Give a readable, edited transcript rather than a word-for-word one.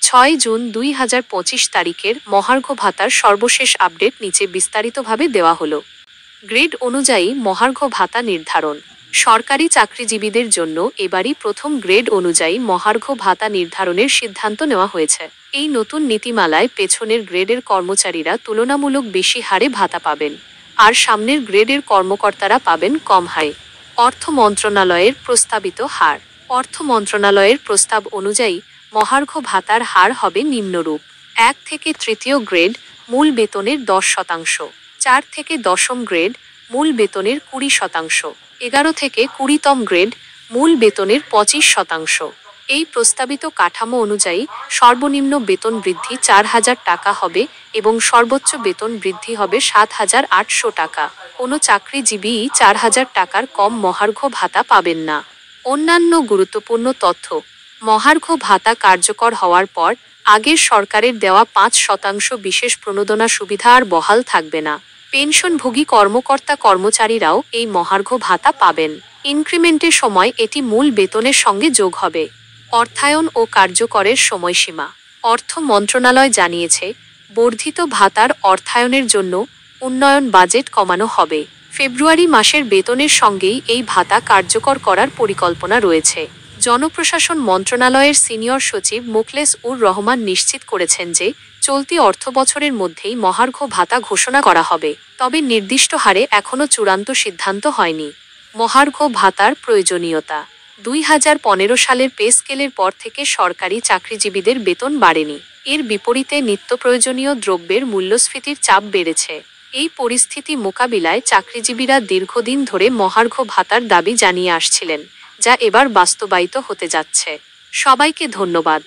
6 June 2025 তারিখের মহার্ঘ ভাতার সর্বশেষ আপডেট নিচে বিস্তারিতভাবে দেওয়া হলো। গ্রেড অনুযায়ী মহার্ঘ ভাতা নির্ধারণ। সরকারি চাকরিজীবীদের জন্য এবারই প্রথম গ্রেড অনুযায়ী মহার্ঘ ভাতা নির্ধারণের সিদ্ধান্ত নেওয়া হয়েছে। এই নতুন নীতিমালায় পেছনের গ্রেডের কর্মচারীরা তুলনামূলক বেশি হারে ভাতা পাবেন, আর সামনের গ্রেডের কর্মকর্তারা পাবেন কম হারে। অর্থ মন্ত্রণালয়ের প্রস্তাবিত হার। অর্থ মন্ত্রণালয়ের প্রস্তাব অনুযায়ী মহার্ঘ ভাতার হার হবে নিম্নরূপ: 1 থেকে 3য় গ্রেড মূল বেতনের 10%, 4 থেকে 10ম গ্রেড মূল বেতনের 20%, 11 থেকে 20তম গ্রেড মূল বেতনের 25%। এই প্রস্তাবিত কাঠামো অনুযায়ী সর্বনিম্ন বেতন বৃদ্ধি 4,000 টাকা হবে এবং সর্বোচ্চ বেতন বৃদ্ধি হবে 7,800 টাকা। কোনো চাকরিজীবীই 4,000 টাকার কম মহার্ঘ ভাতা পাবেন না। অন্যান্য গুরুত্বপূর্ণ তথ্য: মহার্ঘ ভাতা কার্যকর হওয়ার পর আগের সরকারের দেওয়া 5% বিশেষ প্রণোদনা সুবিধা আর বহাল থাকবে না। পেনশনভোগী কর্মকর্তা কর্মচারীরাও এই মহার্ঘ ভাতা পাবেন। ইনক্রিমেন্টের সময় এটি মূল বেতনের সঙ্গে যোগ হবে। অর্থায়ন ও কার্যকরের সময়সীমা। অর্থ মন্ত্রণালয় জানিয়েছে, বর্ধিত ভাতার অর্থায়নের জন্য উন্নয়ন বাজেট কমানো হবে। ফেব্রুয়ারি মাসের বেতনের সঙ্গেই এই ভাতা কার্যকর করার পরিকল্পনা রয়েছে। জনপ্রশাসন মন্ত্রণালয়ের সিনিয়র সচিব মোখলেস উর রহমান নিশ্চিত করেছেন যে চলতি অর্থবছরের মধ্যেই মহার্ঘ ভাতা ঘোষণা করা হবে, তবে নির্দিষ্ট হারে এখনও চূড়ান্ত সিদ্ধান্ত হয়নি। মহার্ঘ ভাতার প্রয়োজনীয়তা। 2015 সালের পে স্কেলের পর থেকে সরকারি চাকরিজীবীদের বেতন বাড়েনি। এর বিপরীতে নিত্যপ্রয়োজনীয় দ্রব্যের মূল্যস্ফীতির চাপ বেড়েছে। এই পরিস্থিতি মোকাবিলায় চাকরিজীবীরা দীর্ঘদিন ধরে মহার্ঘ ভাতার দাবি জানিয়ে আসছিলেন, যা এবার বাস্তবায়িত হতে যাচ্ছে। সবাইকে ধন্যবাদ।